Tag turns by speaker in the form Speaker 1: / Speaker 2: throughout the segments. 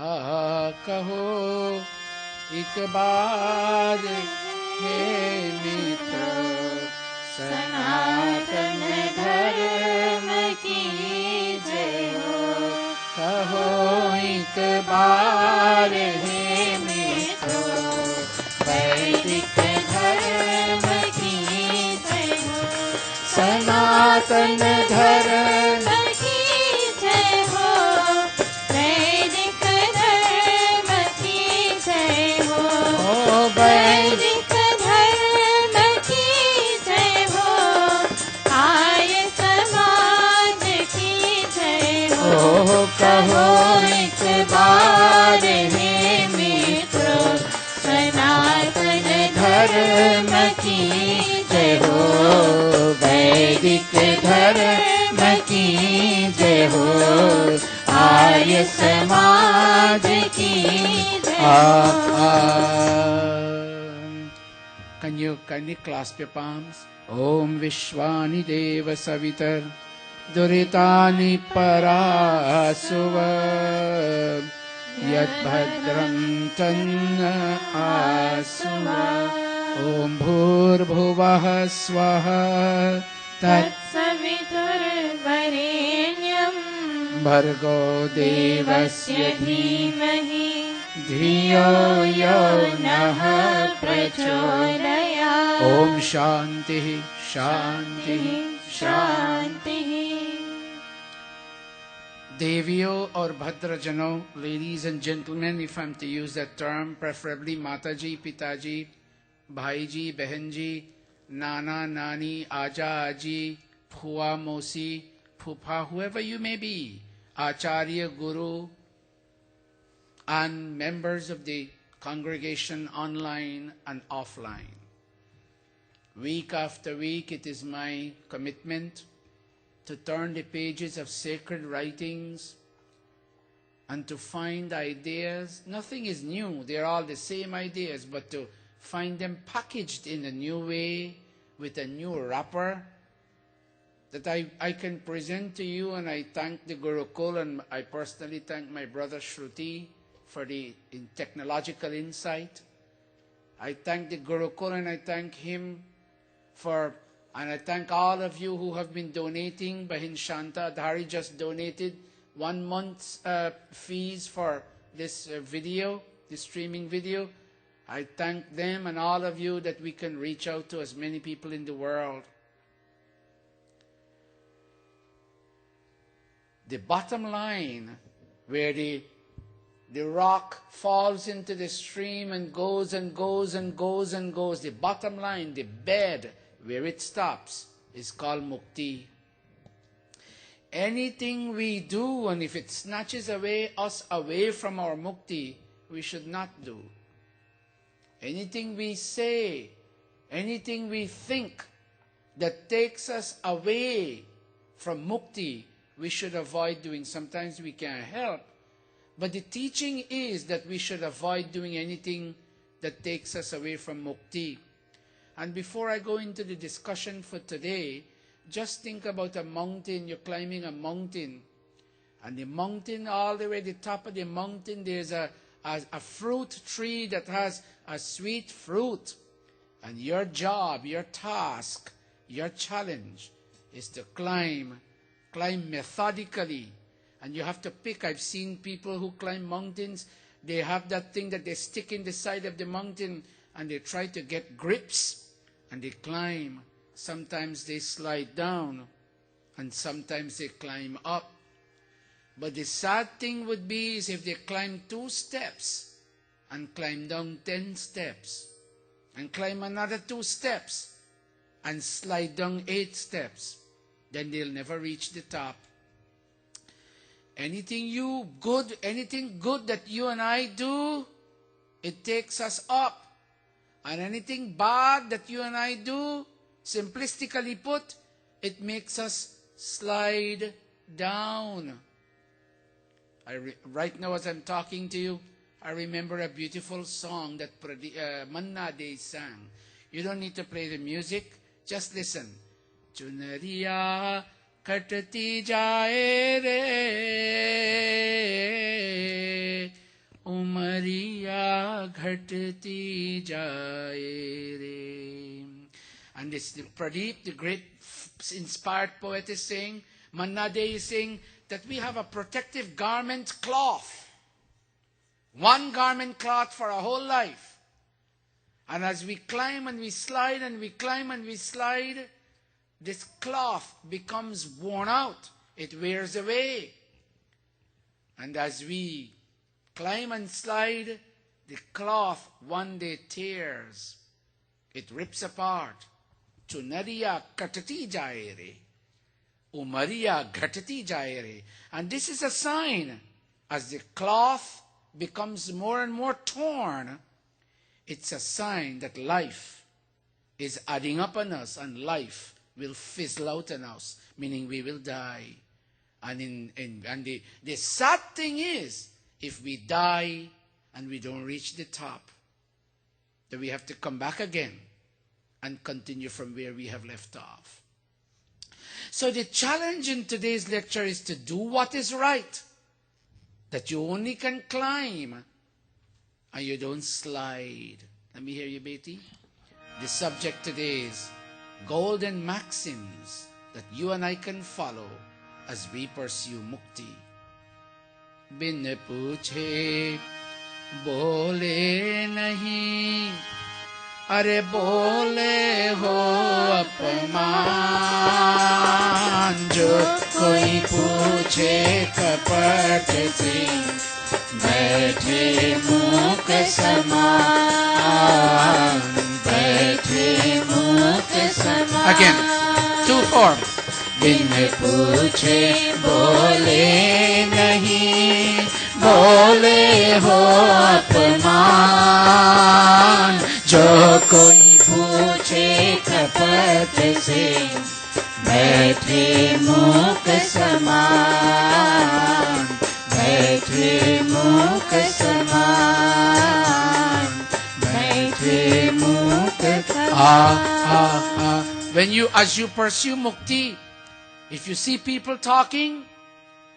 Speaker 1: कहो एक बार हे मित्र, सनातन धर्म की जय हो। कहो एक बार हे मित्र, वैदिक धर्म की जय हो। सनातन धर्म की जय हो। वैदिक धर्म की जय हो। वैदिक धर्म की जय हो। आर्य समाज की जय हो। कहो एक बार हे मित्र, सनातन धर्म की जय हो। वैदिक धर्म की जय हो। आर्य समाज की जय हो। Can you kindly clasp your palms? Om Vishwani Deva Savitar Duritani Parasuva Yad Bhadram Tanna Asuva Om Bhur Bhuvah Swaha Tat
Speaker 2: Saviturvarenyam
Speaker 1: Bhargo
Speaker 2: Devasya Dhimahi
Speaker 1: Dhiyo Yo
Speaker 2: Nah Prachodayat.
Speaker 1: Om Shanti Shanti Shanti. Deviyo or Bhadrajano, ladies and gentlemen, if I'm to use that term, preferably Mataji, Pitaji, Bhaiji, Behenji, Nana, Nani, Aja, Aji, Phua, Mosi, Phupha, whoever you may be, Acharya, Guru, and members of the congregation online and offline. Week after week, it is my commitment to turn the pages of sacred writings and to find ideas. Nothing is new. They're all the same ideas, but to find them packaged in a new way with a new wrapper that I can present to you. And I thank the Gurukul, and I personally thank my brother Shruti for the technological insight. I thank the Gurukul, and I thank him and I thank all of you who have been donating. Bahin Shanta Dhari just donated 1 month's fees for this video, this streaming video. I thank them and all of you that we can reach out to as many people in the world. The bottom line, where the rock falls into the stream and goes and goes and goes and goes, the bottom line, the bed where it stops, is called Mukti. Anything we do, and if it snatches us away from our Mukti, we should not do. Anything we say, anything we think that takes us away from Mukti, we should avoid doing. Sometimes we can't help, but the teaching is that we should avoid doing anything that takes us away from Mukti. And before I go into the discussion for today, just think about a mountain. You're climbing a mountain, and the mountain, all the way at the top of the mountain, there's a fruit tree that has a sweet fruit. And your job, your task, your challenge is to climb methodically. And you have to pick. I've seen people who climb mountains. They have that thing that they stick in the side of the mountain, and they try to get grips, and they climb. Sometimes they slide down, and sometimes they climb up. But the sad thing would be is if they climb 2 steps and climb down 10 steps and climb another 2 steps and slide down 8 steps, then they'll never reach the top. Anything good that you and I do, it takes us up. And anything bad that you and I do, simplistically put, it makes us slide down. Right now as I'm talking to you, I remember a beautiful song that Manna Dey sang. You don't need to play the music, just listen. Chunariya katati jaye re, ghatati jaye re. And this Pradeep, the great inspired poet, is saying, Manna Dey is saying that we have a protective garment cloth. One garment cloth for our whole life. And as we climb and we slide and we climb and we slide, this cloth becomes worn out. It wears away. And as we climb and slide, the cloth one day tears. It rips apart. Chunariya katati jaere. Umariya ghatati jaere. And this is a sign. As the cloth becomes more and more torn, it's a sign that life is adding up on us and life will fizzle out on us, meaning we will die. And the sad thing is, if we die and we don't reach the top, then we have to come back again and continue from where we have left off. So the challenge in today's lecture is to do what is right, that you only can climb and you don't slide. Let me hear you, Beti. The subject today is golden maxims that you and I can follow as we pursue mukti. Bin puche bole nahi, are bole ho apman, jo koi puche kapat se, baithe muk saman, baithe muk saman. Again, two forms. बिन पूछे बोले नहीं, बोले हो अपमान, जो कोई पूछे कपट से, बैठे मूक समान, बैठे मूक समान, बैठे मूक समान. As you pursue mukti, if you see people talking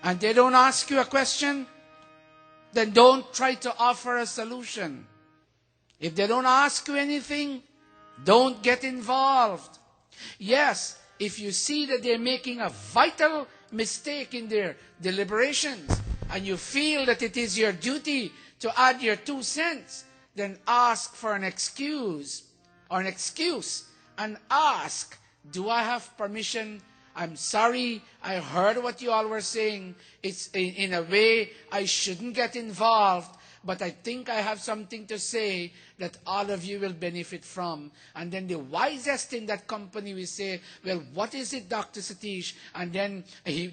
Speaker 1: and they don't ask you a question, then don't try to offer a solution. If they don't ask you anything, don't get involved. Yes, if you see that they're making a vital mistake in their deliberations and you feel that it is your duty to add your 2 cents, then ask for an excuse and ask, do I have permission? I'm sorry, I heard what you all were saying. It's in a way I shouldn't get involved, but I think I have something to say that all of you will benefit from. And then the wisest in that company will say, well, what is it, Dr. Satish? And then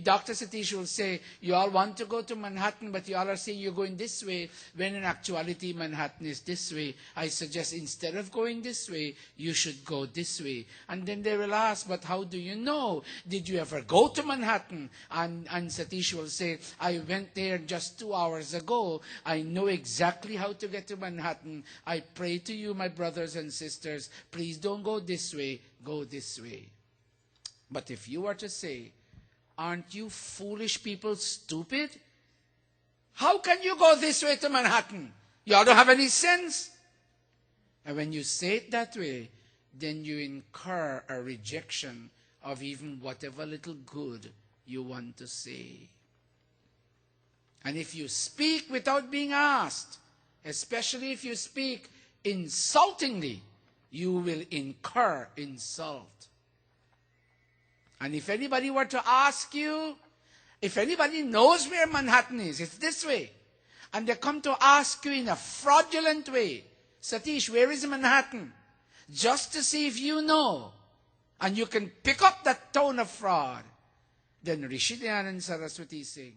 Speaker 1: Dr. Satish will say, you all want to go to Manhattan, but you all are saying you're going this way, when in actuality Manhattan is this way. I suggest instead of going this way, you should go this way. And then they will ask, but how do you know? Did you ever go to Manhattan? And Satish will say, I went there just 2 hours ago. I know exactly how to get to Manhattan. I pray to you, my brothers and sisters, please don't go this way, go this way. But if you were to say, aren't you foolish people stupid? How can you go this way to Manhattan? You all don't have any sense. And when you say it that way, then you incur a rejection of even whatever little good you want to say. And if you speak without being asked, especially if you speak insultingly, you will incur insult. And if anybody were to ask you, if anybody knows where Manhattan is, it's this way, and they come to ask you in a fraudulent way, Satish, where is Manhattan? Just to see if you know, and you can pick up that tone of fraud, then Rishi Dayananda Saraswati is saying,